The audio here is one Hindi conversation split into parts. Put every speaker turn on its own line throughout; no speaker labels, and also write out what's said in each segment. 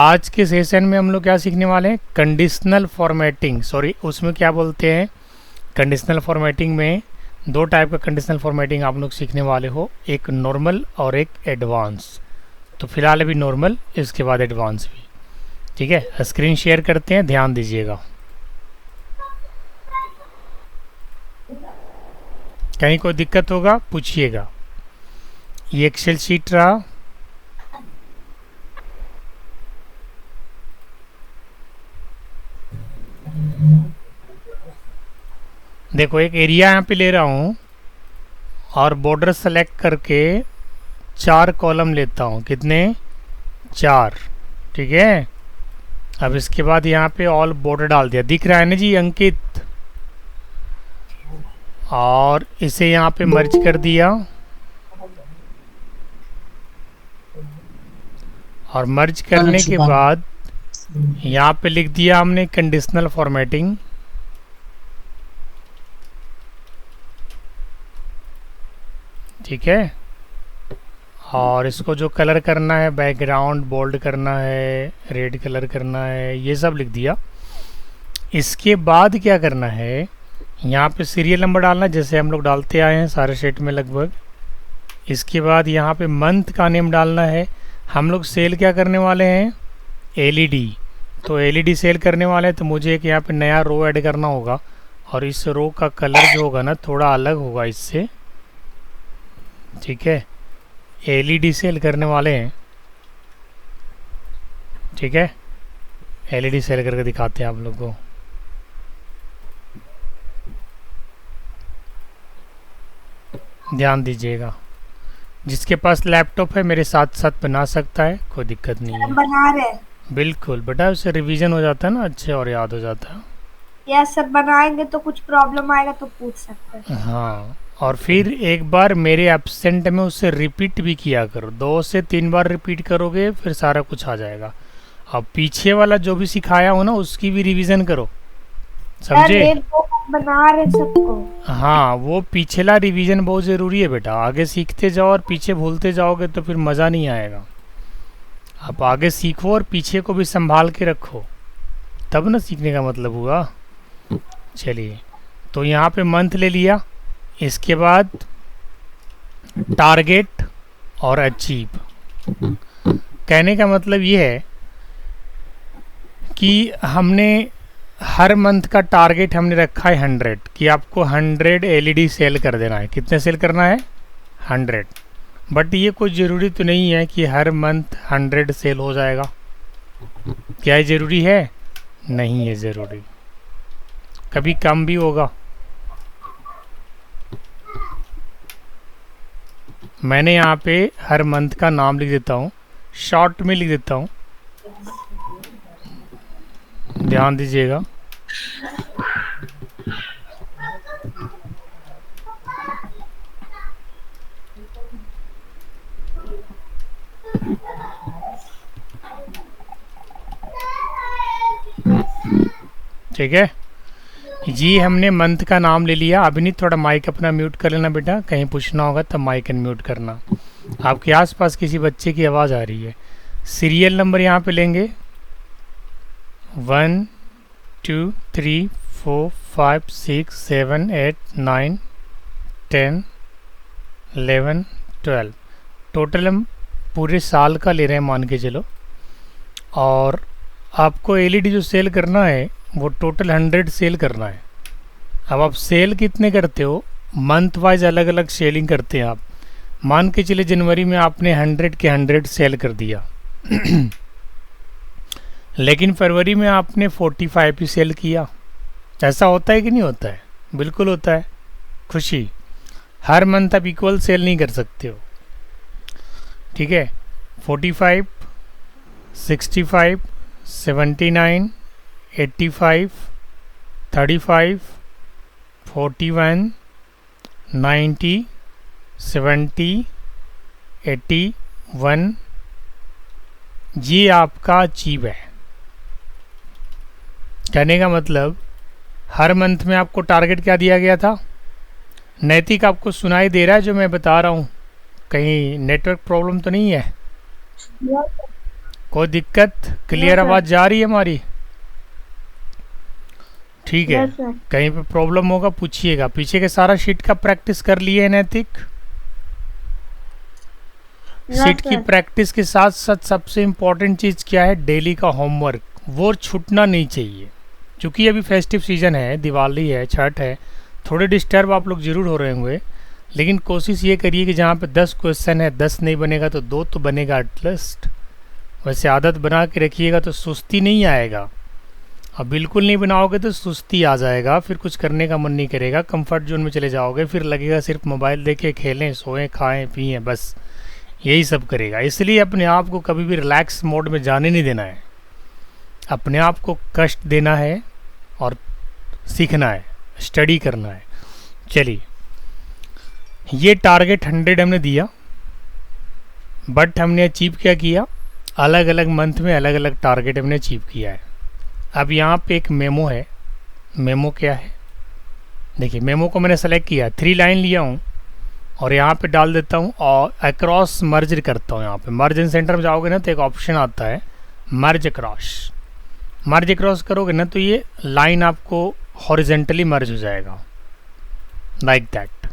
आज के सेशन में हम लोग क्या सीखने वाले हैं, कंडीशनल फॉर्मेटिंग। सॉरी, उसमें क्या बोलते हैं, कंडीशनल फॉर्मेटिंग में दो टाइप का कंडीशनल फॉर्मेटिंग आप लोग सीखने वाले हो, एक नॉर्मल और एक एडवांस। तो फिलहाल अभी नॉर्मल, इसके बाद एडवांस भी। ठीक है, स्क्रीन शेयर करते हैं, ध्यान दीजिएगा। कहीं कोई दिक्कत होगा पूछिएगा। ये एक्सेल शीट रहा। देखो, एक एरिया यहाँ पे ले रहा हूँ और बॉर्डर सेलेक्ट करके 4 कॉलम लेता हूँ। कितने? 4। ठीक है, अब इसके बाद यहाँ पे ऑल बॉर्डर डाल दिया। दिख रहा है ना जी अंकित? और इसे यहाँ पे मर्ज कर दिया और मर्ज करने के बाद यहाँ पे लिख दिया हमने कंडीशनल फॉर्मेटिंग। ठीक है, और इसको जो कलर करना है, बैकग्राउंड बोल्ड करना है, रेड कलर करना है, ये सब लिख दिया। इसके बाद क्या करना है, यहाँ पे सीरियल नंबर डालना, जैसे हम लोग डालते आए हैं सारे सेट में लगभग। इसके बाद यहाँ पे मंथ का नेम डालना है। हम लोग सेल क्या करने वाले हैं, एलईडी। तो एलईडी सेल करने वाले हैं, तो मुझे एक यहाँ पे नया रो ऐड करना होगा और इस रो का कलर जो होगा ना थोड़ा अलग होगा इससे। ठीक है, एलईडी सेल करने वाले हैं। ठीक है, एलईडी सेल करके दिखाते हैं आप लोग को। ध्यान दीजिएगा, जिसके पास लैपटॉप है मेरे साथ साथ बना सकता है, कोई दिक्कत नहीं है।
बना रहे हैं।
बिल्कुल बेटा, उससे रिवीजन हो जाता है ना अच्छे, और याद हो जाता है।
या सब बनाएंगे तो कुछ प्रॉब्लम आएगा तो पूछ सकते हैं।
हाँ, और फिर एक बार मेरे एब्सेंट में उससे रिपीट भी किया करो। 2 से 3 बार रिपीट करोगे फिर सारा कुछ आ जाएगा। अब पीछे वाला जो भी सिखाया हो ना उसकी भी रिवीजन करो, समझे?
बना रहे सबको।
हाँ, वो पिछला रिवीजन बहुत ज़रूरी है बेटा। आगे सीखते जाओ और पीछे भूलते जाओगे तो फिर मज़ा नहीं आएगा। आप आगे सीखो और पीछे को भी संभाल के रखो, तब ना सीखने का मतलब हुआ। चलिए, तो यहाँ पे मंथ ले लिया। इसके बाद टारगेट और अचीव। कहने का मतलब ये है कि हमने हर मंथ का टारगेट हमने रखा है 100, कि आपको 100 एलईडी सेल कर देना है। कितने सेल करना है? 100। बट ये कोई ज़रूरी तो नहीं है कि हर मंथ 100 सेल हो जाएगा। क्या ये ज़रूरी है? नहीं है ज़रूरी, कभी कम भी होगा। मैंने यहाँ पे हर मंथ का नाम लिख देता हूँ, शॉर्ट में लिख देता हूँ, ध्यान दीजिएगा। ठीक है जी, हमने मंथ का नाम ले लिया। अभी नहीं, थोड़ा माइक अपना म्यूट कर लेना बेटा, कहीं पूछना होगा तब माइक अनम्यूट करना। आपके आसपास किसी बच्चे की आवाज़ आ रही है। सीरियल नंबर यहाँ पे लेंगे 1 2 3 4 5 6 7 8 9 10 11 12। टोटल हम पूरे साल का ले रहे हैं मान के चलो। और आपको एलईडी जो सेल करना है वो टोटल 100 सेल करना है। अब आप सेल कितने करते हो, मंथ वाइज अलग अलग सेलिंग करते हैं आप। मान के चले जनवरी में आपने 100 के 100 सेल कर दिया लेकिन फरवरी में आपने 45 ही सेल किया। ऐसा होता है कि नहीं होता है? बिल्कुल होता है। खुशी, हर मंथ आप इक्वल सेल नहीं कर सकते हो। ठीक है, 45 65 79 85 35 41 90 70 81, ये आपका अचीव है। कहने का मतलब हर मंथ में आपको टारगेट क्या दिया गया था? नैतिक, आपको सुनाई दे रहा है जो मैं बता रहा हूँ? कहीं नेटवर्क प्रॉब्लम तो नहीं है? कोई दिक्कत? Clear
Yes, sir.
आवाज़ जा रही है हमारी? ठीक है।
Yes, sir.
कहीं पे प्रॉब्लम होगा पूछिएगा। पीछे के सारा शीट का प्रैक्टिस कर लिए है नैतिक?
Yes,
शीट की
sir.
प्रैक्टिस के साथ साथ सबसे इम्पॉर्टेंट चीज़ क्या है? डेली का होमवर्क, वो छूटना नहीं चाहिए। क्योंकि अभी फेस्टिव सीज़न है, दिवाली है, छठ है, थोड़े डिस्टर्ब आप लोग ज़रूर हो रहे होंगे, लेकिन कोशिश ये करिए कि जहाँ पे 10 क्वेश्चन है, 10 नहीं बनेगा तो 2 तो बनेगा एटलीस्ट। वैसे आदत बना के रखिएगा तो सुस्ती नहीं आएगा। अब बिल्कुल नहीं बनाओगे तो सुस्ती आ जाएगा, फिर कुछ करने का मन नहीं करेगा, कंफर्ट जोन में चले जाओगे, फिर लगेगा सिर्फ मोबाइल देखे, खेलें, सोएं, खाएं, पिएं, बस यही सब करेगा। इसलिए अपने आप को कभी भी रिलैक्स मोड में जाने नहीं देना है। अपने आप को कष्ट देना है और सीखना है, स्टडी करना है। चलिए, ये टारगेट 100 हमने दिया, बट हमने अचीव क्या किया? अलग अलग मंथ में अलग अलग टारगेट हमने अचीव किया है। अब यहाँ पे एक मेमो है। मेमो क्या है? देखिए, मेमो को मैंने सेलेक्ट किया, 3 लाइन लिया हूँ और यहाँ पे डाल देता हूँ और अक्रॉस मर्ज करता हूँ। यहाँ पे मर्ज इन सेंटर में जाओगे ना तो एक ऑप्शन आता है मर्ज अक्रॉस। मर्ज अक्रॉस करोगे ना तो ये लाइन आपको हॉरिजेंटली मर्ज हो जाएगा, लाइक दैट,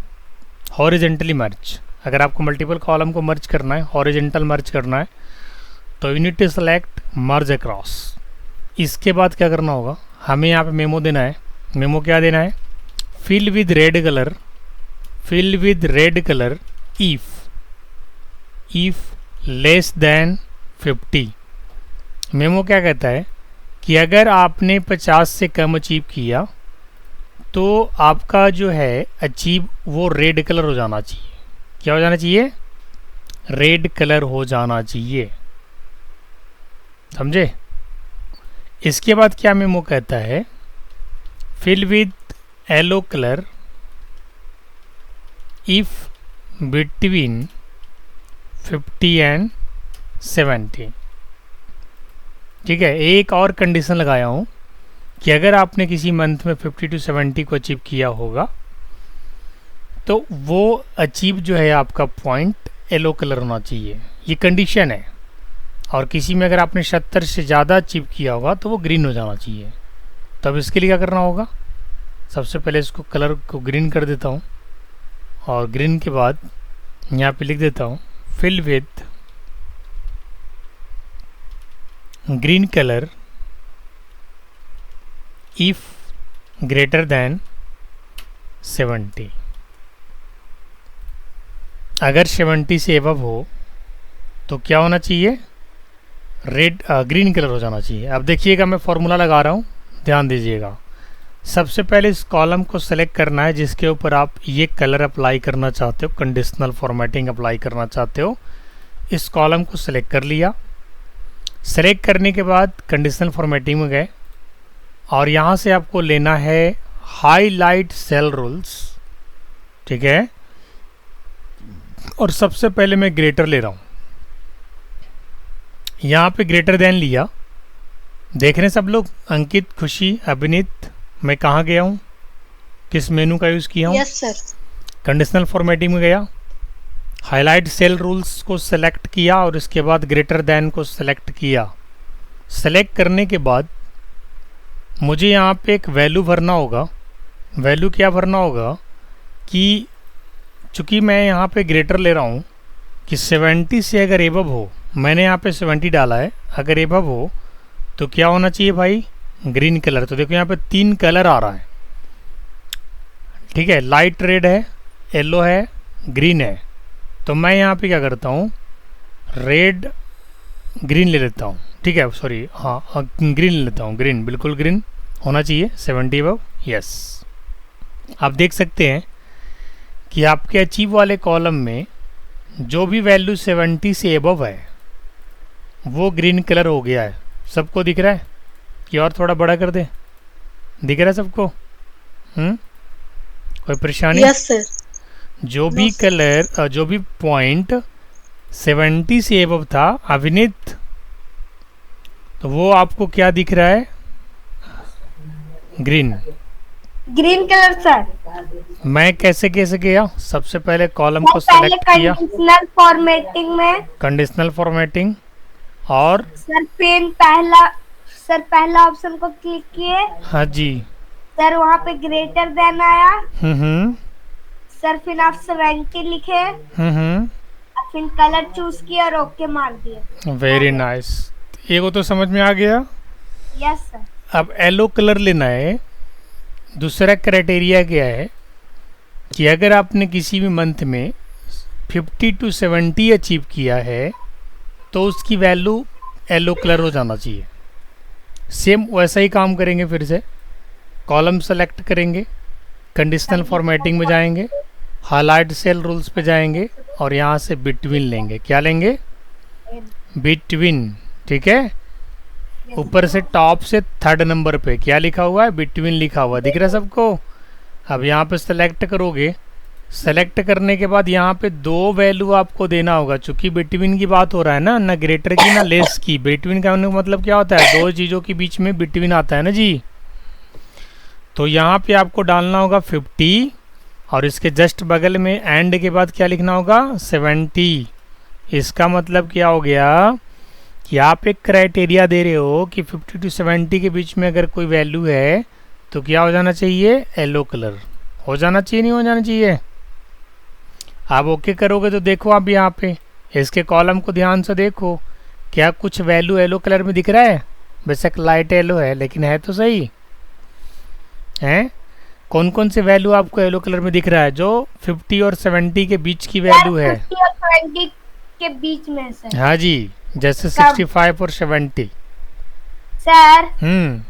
हॉरिजेंटली मर्ज। अगर आपको मल्टीपल कॉलम को मर्ज करना है, हॉरिजेंटल मर्ज करना है, तो you need to select merge across. इसके बाद क्या करना होगा? हमें यहाँ पे मेमो देना है। मेमो क्या देना है? Fill with red colour, fill with red colour if less than 50। Memo क्या कहता है कि अगर आपने 50 से कम अचीव किया तो आपका जो है अचीव वो रेड कलर हो जाना चाहिए। क्या हो जाना चाहिए? रेड कलर हो जाना चाहिए, समझे? इसके बाद क्या मेमो कहता है? Fill with yellow colour if between 50 and 70। ठीक है, एक और कंडीशन लगाया हूँ कि अगर आपने किसी मंथ में 50 to 70 को अचीव किया होगा तो वो अचीव जो है आपका पॉइंट येलो कलर होना चाहिए, ये कंडीशन है। और किसी में अगर आपने 70 से ज़्यादा अचीव किया होगा तो वो ग्रीन हो जाना चाहिए। तो अब इसके लिए क्या करना होगा? सबसे पहले इसको कलर को ग्रीन कर देता हूँ और ग्रीन के बाद यहाँ पे लिख देता हूँ fill with green colour if greater than 70। अगर 70 से एबव हो तो क्या होना चाहिए? रेड ग्रीन कलर हो जाना चाहिए। अब देखिएगा, मैं फॉर्मूला लगा रहा हूँ, ध्यान दीजिएगा। सबसे पहले इस कॉलम को सेलेक्ट करना है जिसके ऊपर आप ये कलर अप्लाई करना चाहते हो, कंडीशनल फॉर्मेटिंग अप्लाई करना चाहते हो। इस कॉलम को सेलेक्ट कर लिया। सेलेक्ट करने के बाद कंडीशनल फॉर्मेटिंग में गए और यहाँ से आपको लेना है हाईलाइट सेल रूल्स। ठीक है, और सबसे पहले मैं ग्रेटर ले रहा हूँ। यहाँ पे ग्रेटर देन लिया। देख रहे हैं सब लोग? अंकित, खुशी, अभिनीत, मैं कहाँ गया हूँ, किस मेनू का यूज़ किया हूँ?
Yes sir.
कंडीशनल फॉर्मेटिंग में गया, हाईलाइट सेल रूल्स को सेलेक्ट किया और इसके बाद ग्रेटर देन को सेलेक्ट किया। सेलेक्ट करने के बाद मुझे यहाँ पे एक वैल्यू भरना होगा। वैल्यू क्या भरना होगा कि चूँकि मैं यहाँ पे ग्रेटर ले रहा हूँ कि 70 से अगर एबव हो, मैंने यहाँ पे 70 डाला है, अगर एबव हो तो क्या होना चाहिए भाई? Green colour. तो देखो यहाँ पे 3 कलर आ रहा है। ठीक है, लाइट रेड है, येलो है, ग्रीन है। तो मैं यहाँ पे क्या करता हूँ? रेड ग्रीन ले लेता हूँ। ठीक है, सॉरी, हाँ ग्रीन ले लेता हूँ। ग्रीन, बिल्कुल ग्रीन होना चाहिए 70 अबव। यस, आप देख सकते हैं कि आपके अचीव वाले कॉलम में जो भी वैल्यू 70 से एबव है वो ग्रीन कलर हो गया है। सबको दिख रहा है कि और थोड़ा बड़ा कर दे? दिख रहा है सबको? कोई परेशानी?
Yes sir.
जो भी कलर, जो भी पॉइंट 70 से एबव था, अभिनीत, तो वो आपको क्या दिख रहा है? ग्रीन।
Green colour sir.
मैं कैसे कैसे किया? सबसे पहले कॉलम को
पहले
सेलेक्ट किया,
कंडीशनल फॉर्मेटिंग में,
कंडीशनल फॉर्मेटिंग, और
सर पहला ऑप्शन को क्लिक किए।
हाँ जी।
सर वहाँ पे ग्रेटर देन आया।
हम्म।
सर फिर आप 70 लिखे।
हम्म।
फिर कलर चूज किया और ओके मार दिए। हो
वेरी
गया।
नाइस। एगो तो समझ में आ गया।
Yes sir.
अब येलो कलर लेना है। दूसरा क्राइटेरिया क्या है कि अगर आपने किसी भी मंथ में 50 to 70 अचीव किया है तो उसकी वैल्यू येलो कलर हो जाना चाहिए। सेम वैसा ही काम करेंगे। फिर से कॉलम सेलेक्ट करेंगे, कंडीशनल फॉर्मेटिंग में जाएंगे, हाईलाइट सेल रूल्स पे जाएंगे और यहाँ से बिटवीन लेंगे। क्या लेंगे? बिटवीन। ठीक है। ऊपर से टॉप से थर्ड नंबर पे क्या लिखा हुआ है? बिटवीन लिखा हुआ दिख रहा है सबको। अब यहाँ पे सेलेक्ट करोगे। सेलेक्ट करने के बाद यहाँ पे दो वैल्यू आपको देना होगा। चूंकि बिटवीन की बात हो रहा है ना ग्रेटर की ना लेस की। बिटवीन का मतलब क्या होता है? दो चीज़ों के बीच में बिटवीन आता है ना जी। तो यहाँ पे आपको डालना होगा 50 और इसके जस्ट बगल में एंड के बाद क्या लिखना होगा? 70। इसका मतलब क्या हो गया कि आप एक क्राइटेरिया दे रहे हो कि 50 to 70 के बीच में अगर कोई वैल्यू है तो क्या हो जाना चाहिए? येलो कलर हो जाना चाहिए। नहीं हो जाना चाहिए? आप ओके करोगे तो देखो आप यहाँ पे इसके कॉलम को ध्यान से देखो। क्या कुछ वैल्यू येलो कलर में दिख रहा है? बेशक लाइट येलो है लेकिन है तो सही है। कौन कौन से वैल्यू आपको येलो कलर में दिख रहा है? जो 50 और 70 के बीच की वैल्यू है।
50 और 20 के बीच में सर।
हाँ जी, जैसे 65 और 70।
सर
हम्म।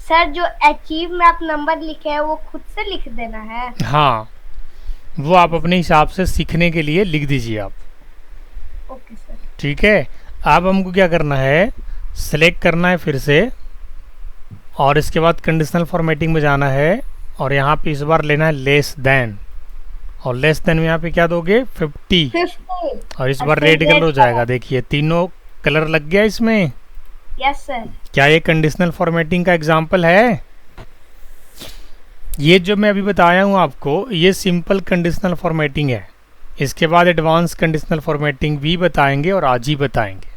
सर जो अचीव में आप नंबर लिखे हैं वो खुद से लिख देना है।
हाँ, वो आप अपने हिसाब से सीखने के लिए लिख दीजिए आप।
Okay sir.
ठीक है। अब हमको क्या करना है? सेलेक्ट करना है फिर से और इसके बाद कंडीशनल फॉर्मेटिंग में जाना है और यहाँ पे इस बार लेना है लेस देन। और लेस देन में यहाँ पे क्या दोगे? 50।
50
और इस बार रेड कलर हो जाएगा। देखिए तीनों कलर लग गया इसमें।
Yes sir.
क्या ये कंडीशनल फॉर्मेटिंग का एग्जाम्पल है? ये जो मैं अभी बताया हूँ आपको ये सिंपल कंडीशनल फॉर्मेटिंग है। इसके बाद एडवांस कंडीशनल फॉर्मेटिंग भी बताएंगे और आज ही बताएंगे।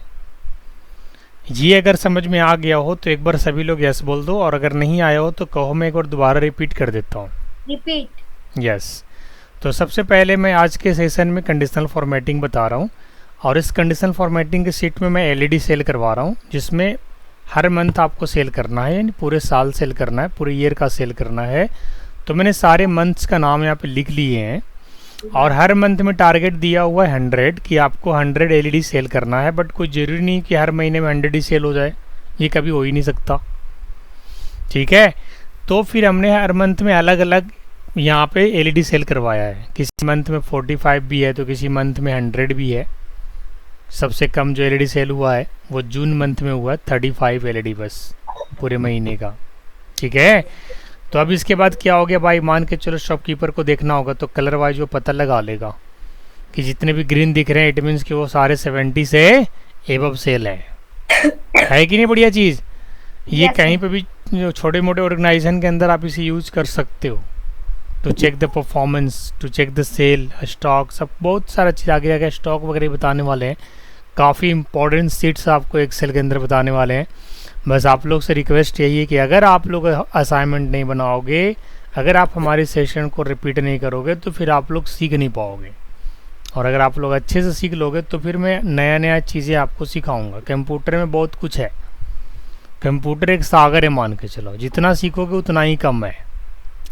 ये अगर समझ में आ गया हो तो एक बार सभी लोग यस बोल दो और अगर नहीं आया हो तो कहो मैं एक बार दोबारा रिपीट कर देता हूँ।
रिपीट।
यस। तो सबसे पहले मैं आज के सेशन में कंडीशनल फॉर्मेटिंग बता रहा हूँ और इस कंडीशनल फॉर्मेटिंग के सीट में मैं एलईडी सेल करवा रहा हूँ जिसमें हर मंथ आपको सेल करना है, यानी पूरे साल सेल करना है, पूरे ईयर का सेल करना है। तो मैंने सारे मंथ्स का नाम यहाँ पे लिख लिए हैं और हर मंथ में टारगेट दिया हुआ है 100 कि आपको 100 एलईडी सेल करना है। बट कोई ज़रूरी नहीं कि हर महीने में 100 ही सेल हो जाए, ये कभी हो ही नहीं सकता। ठीक है। तो फिर हमने हर मंथ में अलग अलग यहाँ पे एलईडी सेल करवाया है। किसी मंथ में 45 भी है तो किसी मंथ में 100 भी है। सबसे कम जो एलईडी सेल हुआ है वो जून मंथ में हुआ 35 एलईडी बस पूरे महीने का। ठीक है। तो अब इसके बाद क्या हो गया भाई? मान के चलो शॉपकीपर को देखना होगा तो कलर वाइज वो पता लगा लेगा कि जितने भी ग्रीन दिख रहे हैं इट मीन्स कि वो सारे 70 से एबव सेल है कि नहीं? बढ़िया चीज़। ये कहीं पे भी जो छोटे मोटे ऑर्गेनाइजेशन के अंदर आप इसे यूज कर सकते हो to check the performance, to check the cell, stock, सब बहुत सारा चीज़ आगे आगे स्टॉक वगैरह बताने वाले हैं। काफ़ी इंपॉर्टेंट सीट्स आपको एक्सेल के अंदर बताने वाले हैं। बस आप लोग से रिक्वेस्ट यही है कि अगर आप लोग असाइनमेंट नहीं बनाओगे, अगर आप हमारे सेशन को रिपीट नहीं करोगे तो फिर आप लोग सीख नहीं पाओगे। और अगर आप लोग अच्छे से सीख लोगे तो फिर मैं नया नया चीज़ें आपको सिखाऊंगा। कंप्यूटर में बहुत कुछ है। कंप्यूटर एक सागर है, मान के चलो जितना सीखोगे उतना ही कम है,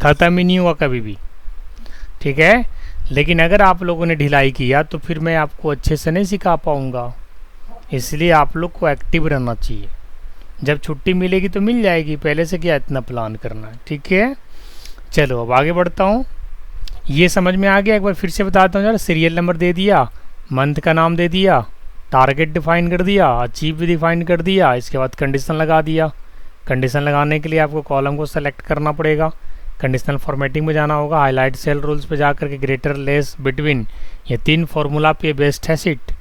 ख़त्म ही नहीं हुआ कभी भी। ठीक है। लेकिन अगर आप लोगों ने ढिलाई किया तो फिर मैं आपको अच्छे से नहीं सिखा पाऊँगा। इसलिए आप लोग को एक्टिव रहना चाहिए। जब छुट्टी मिलेगी तो मिल जाएगी, पहले से क्या इतना प्लान करना है। ठीक है। चलो अब आगे बढ़ता हूँ। ये समझ में आ गया? एक बार फिर से बताता हूँ यार। सीरियल नंबर दे दिया, मंथ का नाम दे दिया, टारगेट डिफाइन कर दिया, अचीव भी डिफाइन कर दिया, इसके बाद कंडीशन लगा दिया। कंडीशन लगाने के लिए आपको कॉलम को सेलेक्ट करना पड़ेगा, कंडीशनल फॉर्मेटिंग में जाना होगा, हाईलाइट सेल रूल्स पे जा करके ग्रेटर, लेस, बिटवीन, ये 3 फॉर्मूला पे बेस्ट है सीट।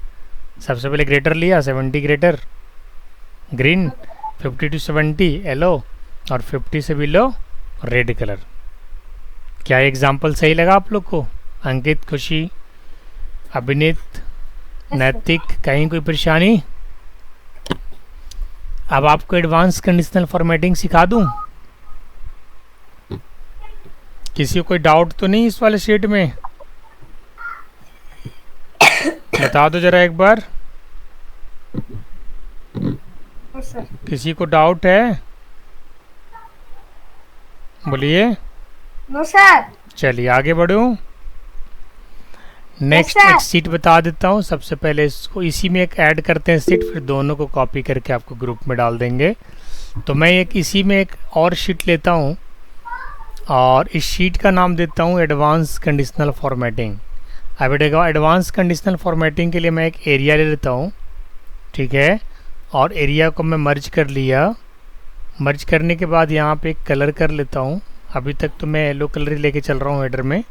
सबसे पहले ग्रेटर लिया, 70 ग्रेटर ग्रीन, 50 to 70 येलो और 50 से बिलो रेड कलर। क्या एग्जाम्पल सही लगा आप लोग को? अंकित, खुशी, अभिनीत, नैतिक, कहीं कोई परेशानी? अब आपको एडवांस कंडीशनल फॉर्मेटिंग सिखा दूं? किसी को कोई डाउट तो नहीं इस वाले शीट में? बता दो जरा एक बार।
सर।
किसी को डाउट है? बोलिए।
No sir.
चलिए आगे बढ़ूं। Next
sir.
एक सीट बता देता हूँ। सबसे पहले इसको इसी में एक ऐड करते हैं सीट, फिर दोनों को कॉपी करके आपको ग्रुप में डाल देंगे। तो मैं एक इसी में एक और शीट लेता हूँ और इस शीट का नाम देता हूँ एडवांस कंडीशनल फॉर्मेटिंग। अब बेटा एडवांस कंडीशनल फॉर्मेटिंग के लिए मैं एक एरिया ले लेता हूँ, ठीक है, और एरिया को मैं मर्ज कर लिया। मर्ज करने के बाद यहाँ पे एक कलर कर लेता हूँ। अभी तक तो मैं येलो कलर ही लेके चल रहा हूँ हेडर में,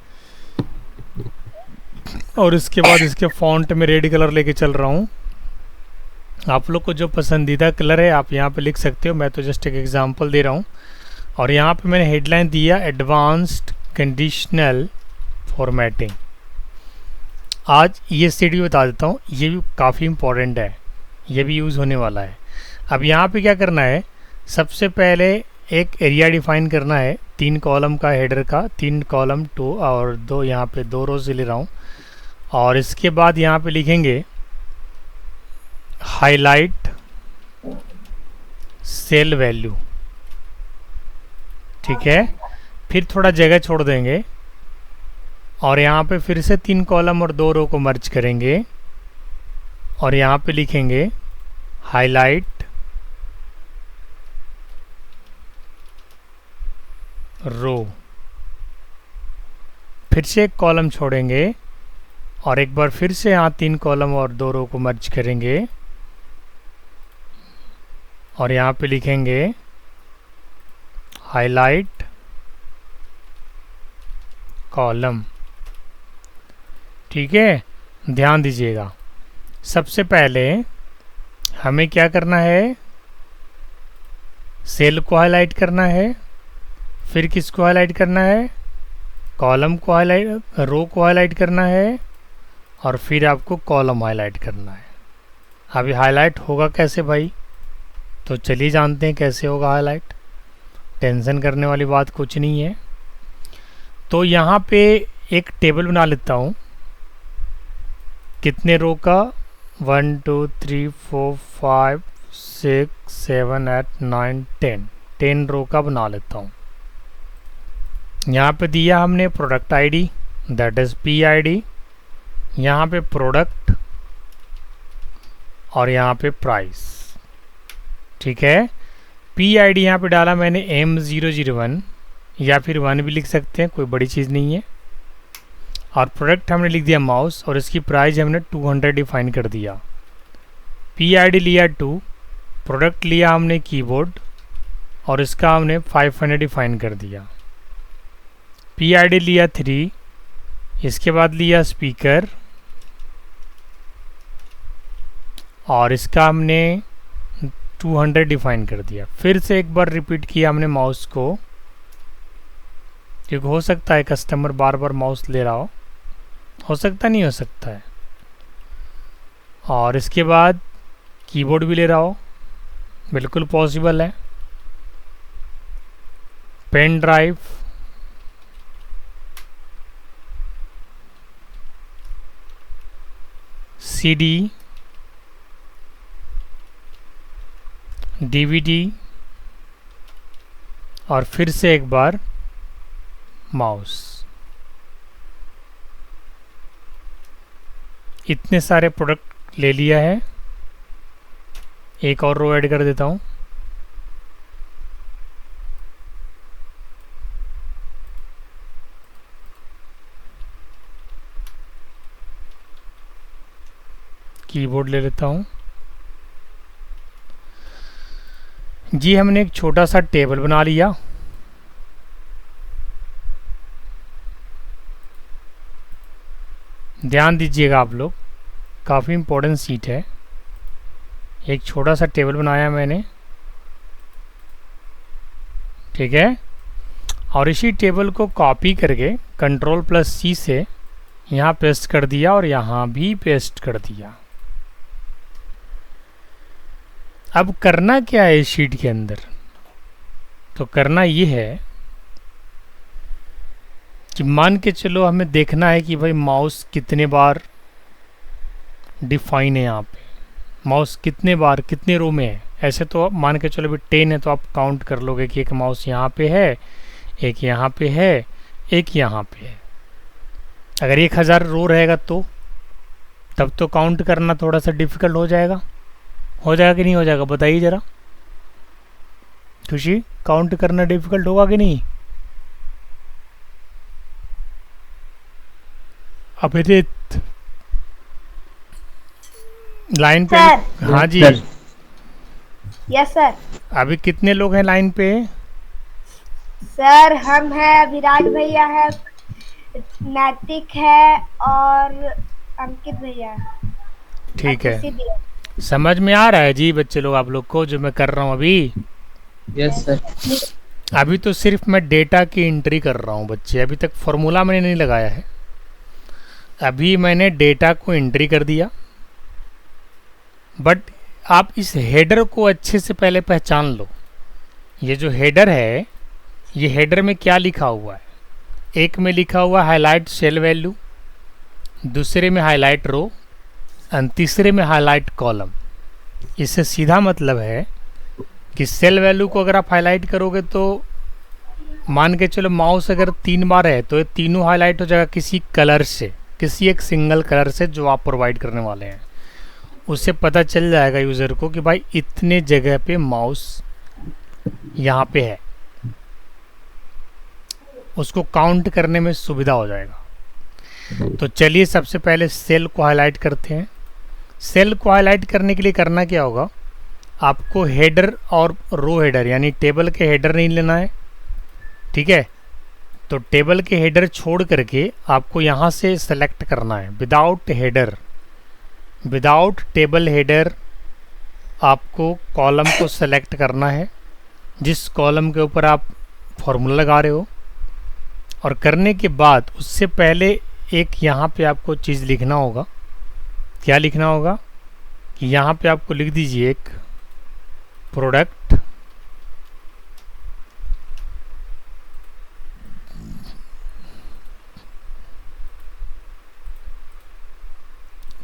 और इसके बाद इसके फॉन्ट में रेड कलर लेके चल रहा हूँ। आप लोग को जो पसंदीदा कलर है आप यहाँ पे लिख सकते हो, मैं तो जस्ट एक एग्जांपल दे रहा हूँ। और यहाँ पे मैंने हेडलाइन दिया एडवांस्ड कंडीशनल फॉर्मेटिंग। आज ये सीट भी बता देता हूँ, ये भी काफ़ी इम्पोर्टेंट है, ये भी यूज़ होने वाला है। अब यहाँ पे क्या करना है, सबसे पहले एक एरिया डिफाइन करना है 3 कॉलम का हेडर का, 3 कॉलम 2 और 2 यहाँ पे 2 रोज ले रहा हूँ। और इसके बाद यहाँ पे लिखेंगे हाईलाइट सेल वैल्यू, ठीक है। फिर थोड़ा जगह छोड़ देंगे और यहाँ पे फिर से 3 कॉलम और 2 रो को मर्ज करेंगे और यहाँ पे लिखेंगे हाईलाइट रो। फिर से एक कॉलम छोड़ेंगे और एक बार फिर से यहाँ 3 कॉलम और 2 रो को मर्ज करेंगे और यहाँ पे लिखेंगे हाईलाइट कॉलम, ठीक है। ध्यान दीजिएगा, सबसे पहले हमें क्या करना है, सेल को हाईलाइट करना है, फिर किसको हाईलाइट करना है, कॉलम को हाईलाइट, रो को हाईलाइट करना है, और फिर आपको कॉलम हाईलाइट करना है। अभी हाईलाइट होगा कैसे भाई, तो चलिए जानते हैं कैसे होगा हाईलाइट। टेंशन करने वाली बात कुछ नहीं है। तो यहाँ पे एक टेबल बना लेता हूँ, कितने रो का, 1 2 3 4 5 6 7 8 9 10 रो का बना लेता हूँ। यहाँ पे दिया हमने product ID, that is P I, यहाँ पे प्रोडक्ट और यहाँ पे प्राइस, ठीक है। पी आई डी यहाँ पे डाला मैंने M001 या फिर 1 भी लिख सकते हैं, कोई बड़ी चीज़ नहीं है। और प्रोडक्ट हमने लिख दिया माउस और इसकी प्राइस हमने 200 डिफाइन कर दिया। पी आई डी लिया 2, प्रोडक्ट लिया हमने कीबोर्ड और इसका हमने 500 डिफाइन कर दिया। पी आई डी लिया 3, इसके बाद लिया स्पीकर और इसका हमने 200 डिफाइन कर दिया। फिर से एक बार रिपीट किया हमने माउस को, क्योंकि हो सकता है कस्टमर बार बार माउस ले रहा हो सकता नहीं हो सकता है। और इसके बाद कीबोर्ड भी ले रहा हो, बिल्कुल पॉसिबल है। पेन ड्राइव, सीडी, डीवीडी और फिर से एक बार माउस। इतने सारे प्रोडक्ट ले लिया है। एक और रो ऐड कर देता हूँ। कीबोर्ड ले लेता हूँ। जी हमने एक छोटा सा टेबल बना लिया। ध्यान दीजिएगा आप लोग, काफ़ी इम्पोर्टेंट सीट है। एक छोटा सा टेबल बनाया मैंने, ठीक है। और इसी टेबल को कॉपी करके Ctrl+C से यहाँ पेस्ट कर दिया और यहाँ भी पेस्ट कर दिया। अब करना क्या है इस शीट के अंदर? तो करना ये है कि मान के चलो हमें देखना है कि भाई माउस कितने बार डिफाइन है यहाँ पे, माउस कितने बार कितने रो में है। ऐसे तो आप मान के चलो भी 10 है तो आप काउंट कर लोगे कि एक माउस यहाँ पे है, एक यहाँ पे है, एक यहाँ पे है। अगर 1000 रो रहेगा तो तब तो काउंट करना थोड़ा सा डिफिकल्ट हो जाएगा। हो जाएगा कि नहीं हो जाएगा बताइए ज़रा खुशी, काउंट करना डिफिकल्ट होगा कि नहीं? अभिजीत लाइन पे।
सर।
हाँ जी।
Yes sir.
अभी कितने लोग हैं लाइन पे?
सर हम हैं, विराज भैया है, नैतिक है और अंकित भैया है।
ठीक
और
है,
खुशी भी है।
समझ में आ रहा है जी बच्चे लोग आप लोग को जो मैं कर रहा हूँ अभी?
Yes sir.
अभी तो सिर्फ मैं डेटा की एंट्री कर रहा हूँ बच्चे, अभी तक फॉर्मूला मैंने नहीं लगाया है। अभी मैंने डेटा को एंट्री कर दिया, बट आप इस हेडर को अच्छे से पहले पहचान लो। ये जो हेडर है, ये हेडर में क्या लिखा हुआ है? एक में लिखा हुआ हाईलाइट सेल वैल्यू, दूसरे में हाईलाइट रो और तीसरे में हाईलाइट कॉलम। इससे सीधा मतलब है कि सेल वैल्यू को अगर आप हाईलाइट करोगे तो मान के चलो माउस अगर 3 बार है तो ये तीनों हाईलाइट हो जाएगा किसी कलर से, किसी एक सिंगल कलर से जो आप प्रोवाइड करने वाले हैं। उससे पता चल जाएगा यूज़र को कि भाई इतने जगह पे माउस यहाँ पे है, उसको काउंट करने में सुविधा हो जाएगा। तो चलिए सबसे पहले सेल को हाईलाइट करते हैं। सेल को हाईलाइट करने के लिए करना क्या होगा, आपको हेडर और रो हेडर यानी टेबल के हेडर नहीं लेना है, ठीक है? तो टेबल के हेडर छोड़ करके आपको यहाँ से सेलेक्ट करना है without header, without table header. आपको कॉलम को सेलेक्ट करना है जिस कॉलम के ऊपर आप फॉर्मूला लगा रहे हो, और करने के बाद उससे पहले एक यहाँ पे आपको चीज़ लिखना होगा। क्या लिखना होगा कि यहाँ पे आपको लिख दीजिए एक प्रोडक्ट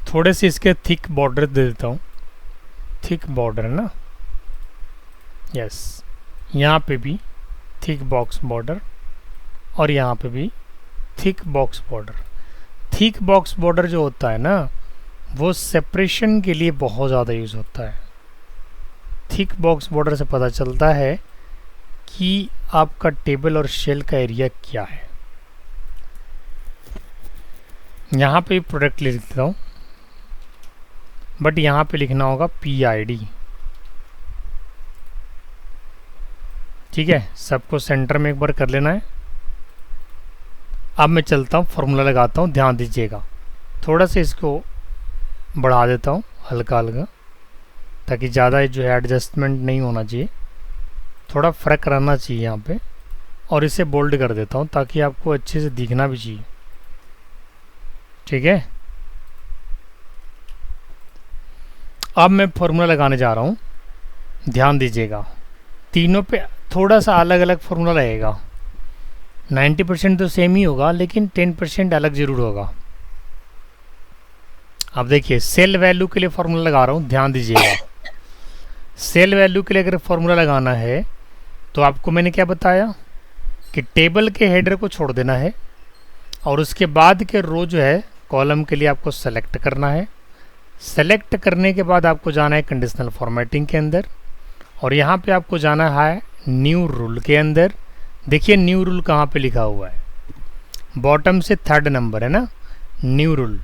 थोड़े से इसके थिक बॉर्डर दे देता हूँ, थिक बॉर्डर है ना, यस। यहाँ पे भी थिक बॉक्स बॉर्डर और यहाँ पे भी thick box border. Thick box border जो होता है ना वो सेपरेशन के लिए बहुत ज़्यादा यूज़ होता है। थिक बॉक्स बॉर्डर से पता चलता है कि आपका टेबल और शेल का एरिया क्या है। यहाँ पे प्रोडक्ट लिख देता हूँ, बट यहाँ पे लिखना होगा PID, ठीक है? सबको सेंटर में एक बार कर लेना है। अब मैं चलता हूँ, फॉर्मूला लगाता हूँ, ध्यान दीजिएगा। थोड़ा सा इसको बढ़ा देता हूँ हल्का हल्का, ताकि ज़्यादा जो है एडजस्टमेंट नहीं होना चाहिए, थोड़ा फ़र्क रहना चाहिए यहाँ पे। और इसे बोल्ड कर देता हूँ ताकि आपको अच्छे से दिखना भी चाहिए, ठीक है? अब मैं फॉर्मूला लगाने जा रहा हूँ, ध्यान दीजिएगा। तीनों पे थोड़ा सा अलग अलग फॉर्मूला रहेगा, 90% तो सेम ही होगा लेकिन 10% अलग ज़रूर होगा। अब देखिए सेल वैल्यू के लिए फॉर्मूला लगा रहा हूँ, ध्यान दीजिएगा। सेल वैल्यू के लिए अगर फॉर्मूला लगाना है तो आपको मैंने क्या बताया कि टेबल के हेडर को छोड़ देना है और उसके बाद के रो जो है कॉलम के लिए आपको सेलेक्ट करना है। सेलेक्ट करने के बाद आपको जाना है कंडीशनल फॉर्मेटिंग के अंदर, और यहाँ पे आपको जाना है न्यू रूल के अंदर। देखिए न्यू रूल कहाँ पे लिखा हुआ है, बॉटम से 3rd नंबर है ना, न्यू रूल,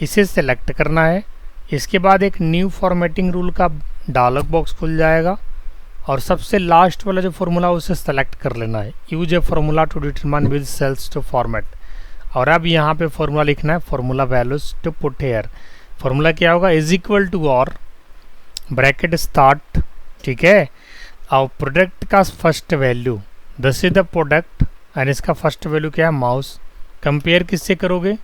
इसे सेलेक्ट करना है। इसके बाद एक न्यू फॉर्मेटिंग रूल का डायलॉग बॉक्स खुल जाएगा और सबसे लास्ट वाला जो फॉर्मूला उसे सेलेक्ट कर लेना है, use a formula to determine which cells to format. और अब यहाँ पे फॉर्मूला लिखना है, formula values to put here. Formula क्या होगा, इज इक्वल टू और ब्रैकेट स्टार्ट, ठीक है? और प्रोडक्ट का first value, this is the product and इसका फर्स्ट वैल्यू क्या है, माउस। कंपेयर किससे करोगे,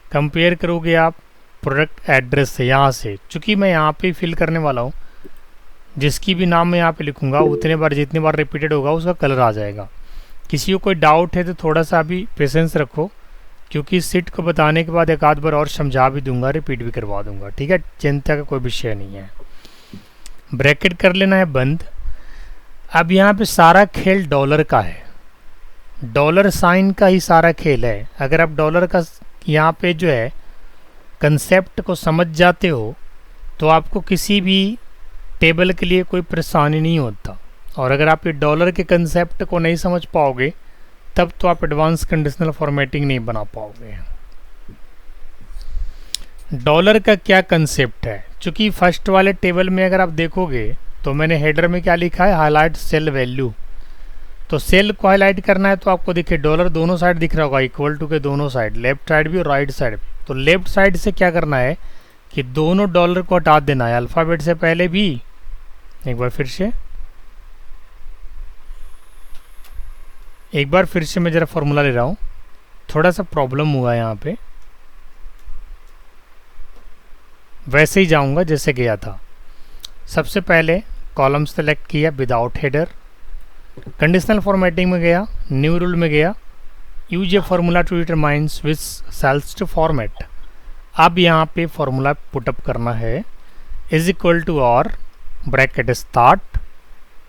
कंपेयर करोगे आप प्रोडक्ट एड्रेस से, यहाँ से। चूँकि मैं यहाँ पे फिल करने वाला हूँ, जिसकी भी नाम मैं यहाँ पे लिखूंगा उतने बार जितनी बार रिपीटेड होगा उसका कलर आ जाएगा। किसी को कोई डाउट है तो थोड़ा सा अभी पेशेंस रखो, क्योंकि सीट को बताने के बाद एक आध बार और समझा भी दूंगा, रिपीट भी करवा दूंगा, ठीक है, चिंता का कोई विषय नहीं है। ब्रैकेट कर लेना है बंद। अब यहाँ पे सारा खेल डॉलर का है, डॉलर साइन का ही सारा खेल है। अगर आप डॉलर का यहाँ पे जो है कंसेप्ट को समझ जाते हो तो आपको किसी भी टेबल के लिए कोई परेशानी नहीं होता। और अगर आप ये डॉलर के कंसेप्ट को नहीं समझ पाओगे तब तो आप एडवांस कंडीशनल फॉर्मेटिंग नहीं बना पाओगे। डॉलर का क्या कंसेप्ट है, क्योंकि फर्स्ट वाले टेबल में अगर आप देखोगे तो मैंने हेडर में क्या लिखा है, हाईलाइट सेल वैल्यू। तो सेल को हाईलाइट करना है तो आपको देखिए डॉलर दोनों साइड दिख रहा होगा, इक्वल टू के दोनों साइड, लेफ्ट साइड भी और राइट साइड भी। तो लेफ्ट साइड से क्या करना है कि दोनों डॉलर को हटा देना है, अल्फ़ाबेट से पहले भी। एक बार फिर से मैं ज़रा फॉर्मूला ले रहा हूँ, थोड़ा सा प्रॉब्लम हुआ है यहाँ पे, वैसे ही जाऊँगा जैसे गया था। सबसे पहले कॉलम सेलेक्ट किया विदाउट हेडर, कंडीशनल फॉर्मेटिंग में गया, न्यू रूल में गया, use a formula to determines which cells to format. अब यहाँ पे फार्मूला पुटअप करना है, इज इक्वल टू और ब्रैकेट स्टार्ट,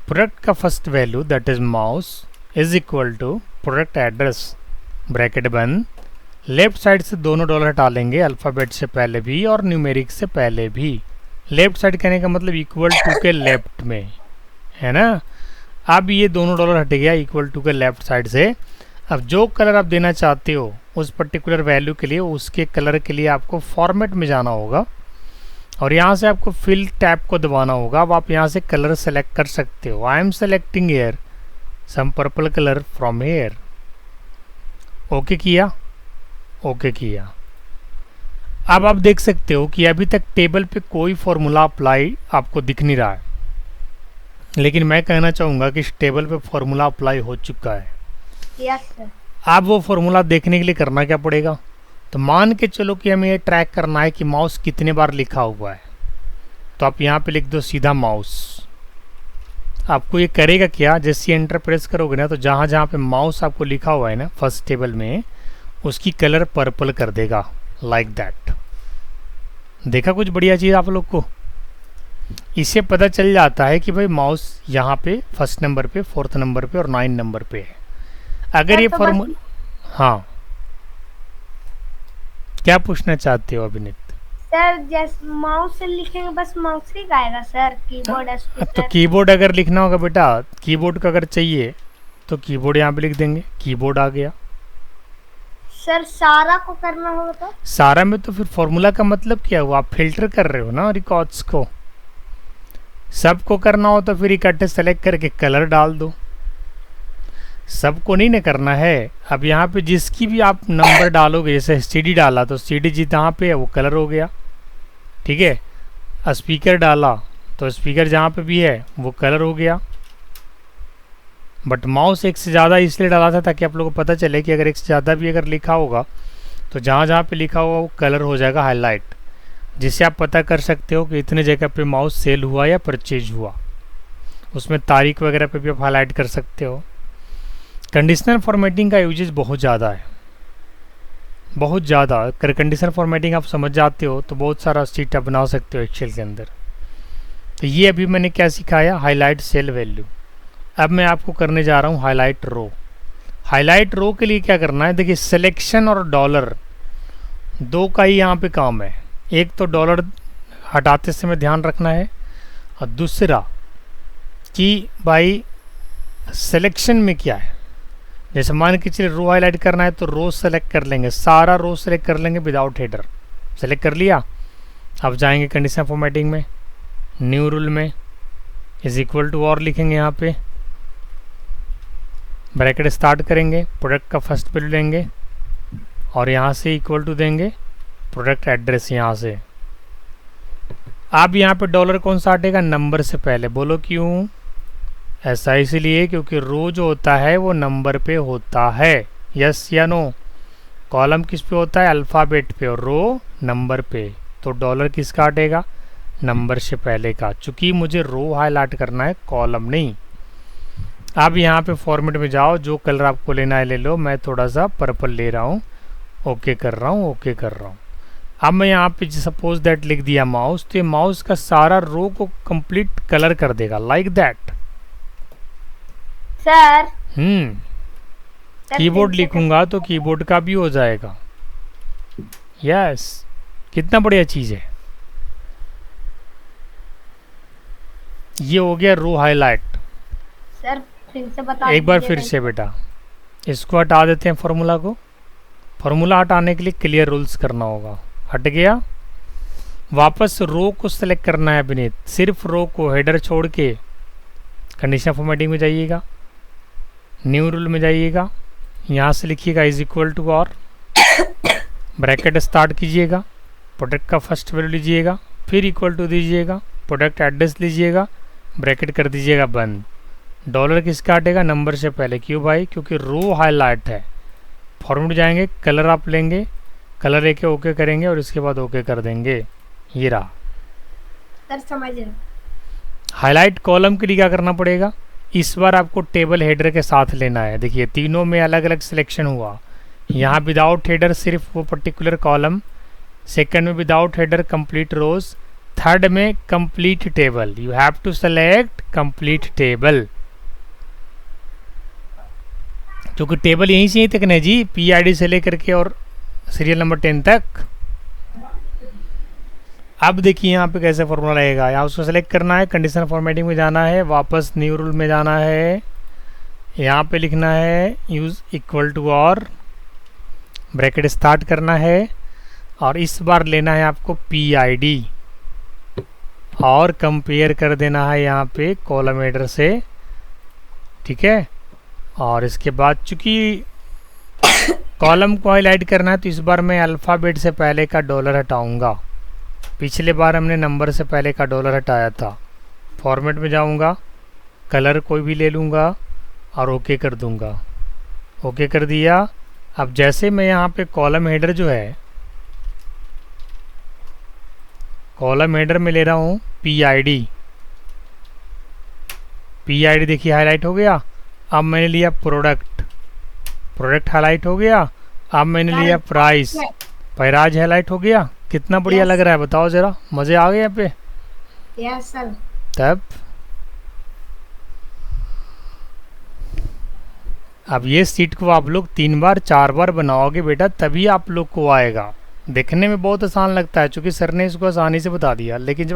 प्रोडक्ट का first value that is mouse is equal to product address, bracket बंद। लेफ्ट साइड से दोनों डॉलर हटा लेंगे, अल्फ़ाबेट से पहले भी और न्यूमेरिक से पहले भी। लेफ्ट साइड कहने का मतलब इक्वल टू के लेफ्ट में, है ना। अब ये दोनों डॉलर हट गया इक्वल टू के लेफ्ट साइड से। अब जो कलर आप देना चाहते हो उस पर्टिकुलर वैल्यू के लिए, उसके कलर के लिए आपको फॉर्मेट में जाना होगा और यहाँ से आपको फिल टैब को दबाना होगा। अब आप यहाँ से कलर सेलेक्ट कर सकते हो। I am selecting here some purple colour from here. Okay किया, ओके किया। अब आप देख सकते हो कि अभी तक टेबल पे कोई फॉर्मूला अप्लाई आपको दिख नहीं रहा है, लेकिन मैं कहना चाहूँगा कि इस टेबल पे फॉर्मूला अप्लाई हो चुका है।
Yes sir.
आप वो फॉर्मूला देखने के लिए करना क्या पड़ेगा, तो मान के चलो कि हमें ये ट्रैक करना है कि माउस कितने बार लिखा हुआ है, तो आप यहाँ पे लिख दो सीधा माउस। आपको ये करेगा क्या, जैसे एंटर प्रेस करोगे ना तो जहाँ जहाँ पे माउस आपको लिखा हुआ है ना फर्स्ट टेबल में, उसकी कलर पर्पल कर देगा, लाइक दैट। देखा कुछ बढ़िया चीज़ आप लोग को, इससे पता चल जाता है कि भाई माउस यहाँ पे फर्स्ट नंबर पे, फोर्थ नंबर पे और 9 नंबर पे है। अगर ये फॉर्मूला, हाँ क्या पूछना चाहते हो अभिनीत?
सर जैसे माउस से लिखेंगे बस माउस ही आएगा सर, कीबोर्ड
तो कीबोर्ड अगर लिखना होगा बेटा, कीबोर्ड का अगर चाहिए तो कीबोर्ड यहाँ पे लिख देंगे, कीबोर्ड आ गया।
सर सारा को करना होगा तो
सारा में तो फिर फॉर्मूला का मतलब क्या हुआ, आप फिल्टर कर रहे हो ना रिकॉर्ड्स को। सबको करना हो तो फिर इकट्ठे सेलेक्ट करके कलर डाल दो, सबको नहीं ना करना है। अब यहाँ पे जिसकी भी आप नंबर डालोगे, जैसे सीडी डाला तो सीडी जहाँ पे है वो कलर हो गया, ठीक है। स्पीकर डाला तो स्पीकर जहाँ पे भी है वो कलर हो गया। बट माउस एक से ज़्यादा इसलिए डाला था ताकि आप लोगों को पता चले कि अगर एक से ज़्यादा भी अगर लिखा होगा तो जहाँ जहाँ पे लिखा होगा वो कलर हो जाएगा हाईलाइट, जिससे आप पता कर सकते हो कि इतने जगह पे माउस सेल हुआ या परचेज हुआ। उसमें तारीख वगैरह पे भी आप हाईलाइट कर सकते हो। कंडीशनल फॉर्मेटिंग का यूजेज बहुत ज़्यादा है, बहुत ज़्यादा। अगर कंडीशनल फॉर्मेटिंग आप समझ जाते हो तो बहुत सारा शीट आप बना सकते हो एक्सेल के अंदर। तो ये अभी मैंने क्या सिखाया, हाईलाइट सेल वैल्यू। अब मैं आपको करने जा रहा हूँ हाईलाइट रो। हाईलाइट रो के लिए क्या करना है, देखिए सिलेक्शन और डॉलर दो का ही यहाँ पे काम है। एक तो डॉलर हटाते समय ध्यान रखना है, और दूसरा कि भाई सिलेक्शन में क्या है। जैसे मान के चलिए रो हाईलाइट करना है तो रो सेलेक्ट कर लेंगे, सारा रो सेलेक्ट कर लेंगे विदाउट हेडर। सेलेक्ट कर लिया, अब जाएंगे कंडीशन फॉर्मेटिंग में, न्यू रूल में इज इक्वल टू और लिखेंगे, यहाँ पे ब्रैकेट स्टार्ट करेंगे, प्रोडक्ट का फर्स्ट वैल्यू लेंगे और यहाँ से इक्वल टू देंगे प्रोडक्ट एड्रेस। यहाँ से अब यहाँ पे डॉलर कौन सा हटेगा, नंबर से पहले। बोलो क्यों? ऐसा इसलिए क्योंकि रो जो होता है वो नंबर पे होता है, यस या नो। कॉलम किस पे होता है, अल्फ़ाबेट पे, और रो नंबर पे। तो डॉलर किसका हटेगा, नंबर से पहले का, चूंकि मुझे रो हाईलाइट करना है, कॉलम नहीं। अब यहाँ पे फॉर्मेट में जाओ, जो कलर आपको लेना है ले लो, मैं थोड़ा सा पर्पल ले रहा हूँ, ओके कर रहा हूँ, ओके कर रहा हूँ। अब मैं यहाँ पे सपोज दैट लिख दिया माउस, तो ये माउस का सारा रो को कंप्लीट कलर कर देगा, लाइक दैट।
सर
कीबोर्ड लिखूंगा तो कीबोर्ड का भी हो जाएगा। यस, कितना बढ़िया चीज़ है। ये हो गया रो हाईलाइट।
सर फिर से बता
एक बार
दीजिए
फिर से बेटा, इसको हटा देते हैं फॉर्मूला को। फॉर्मूला हटाने के लिए क्लियर रूल्स करना होगा। हट गया, वापस रो को सेलेक्ट करना है विनीत, सिर्फ रो को, हेडर छोड़ के कंडीशन फॉर्मेटिंग में जाइएगा, न्यू रूल में जाइएगा, यहाँ से लिखिएगा इज इक्वल टू और, ब्रैकेट स्टार्ट कीजिएगा, प्रोडक्ट का फर्स्ट वैल्यू लीजिएगा, फिर इक्वल टू दीजिएगा, प्रोडक्ट एड्रेस लीजिएगा, ब्रैकेट कर दीजिएगा बंद। डॉलर किसका हटेगा? नंबर से पहले। क्यों भाई? क्योंकि रो हाईलाइट है। फॉर्मेट जाएंगे, कलर आप लेंगे, कलर लेके ओके करेंगे और इसके बाद ओके कर देंगे। ये रहा।
सर समझ रहे।
हाईलाइट कॉलम के लिए क्या करना पड़ेगा? इस बार आपको टेबल हेडर के साथ लेना है। देखिए तीनों में अलग अलग सिलेक्शन हुआ। यहाँ विदाउट हेडर सिर्फ वो पर्टिकुलर कॉलम, सेकंड में without header complete rows, third में complete table. You have to select complete table, क्योंकि टेबल यहीं से यहीं तक नहीं जी, PID से लेकर के और सीरियल नंबर 10 तक। अब देखिए यहाँ पे कैसे फॉर्मूला लगेगा। यहाँ उसको सेलेक्ट करना है, कंडीशन फॉर्मेटिंग में जाना है, वापस न्यू रूल में जाना है, यहाँ पे लिखना है यूज इक्वल टू और, ब्रैकेट स्टार्ट करना है और इस बार लेना है आपको PID और कंपेयर कर देना है यहाँ पे कॉलम हेडर से, ठीक है। और इसके बाद चूंकि कॉलम को हाईलाइट करना है तो इस बार मैं अल्फ़ाबेट से पहले का डॉलर हटाऊंगा। पिछले बार हमने नंबर से पहले का डॉलर हटाया था। फॉर्मेट में जाऊंगा, कलर कोई भी ले लूँगा और ओके कर दूंगा। ओके कर दिया। अब जैसे मैं यहाँ पे कॉलम हेडर जो है, कॉलम हेडर में ले रहा हूँ PID देखिए हाईलाइट हो गया। अब मैंने लिया प्रोडक्ट हाईलाइट हो गया। अब मैंने लिया प्राइस हाईलाइट हो गया। कितना बढ़िया लग रहा है बताओ जरा, मज़े आ गए यहाँ पे।
Yes sir.
तब अब ये सीट को आप लोग 3 बार 4 बार बनाओगे बेटा, तभी आप लोग को आएगा। देखने में बहुत आसान लगता है, क्योंकि सर ने इसको आसानी से बता दिया, लेकिन जब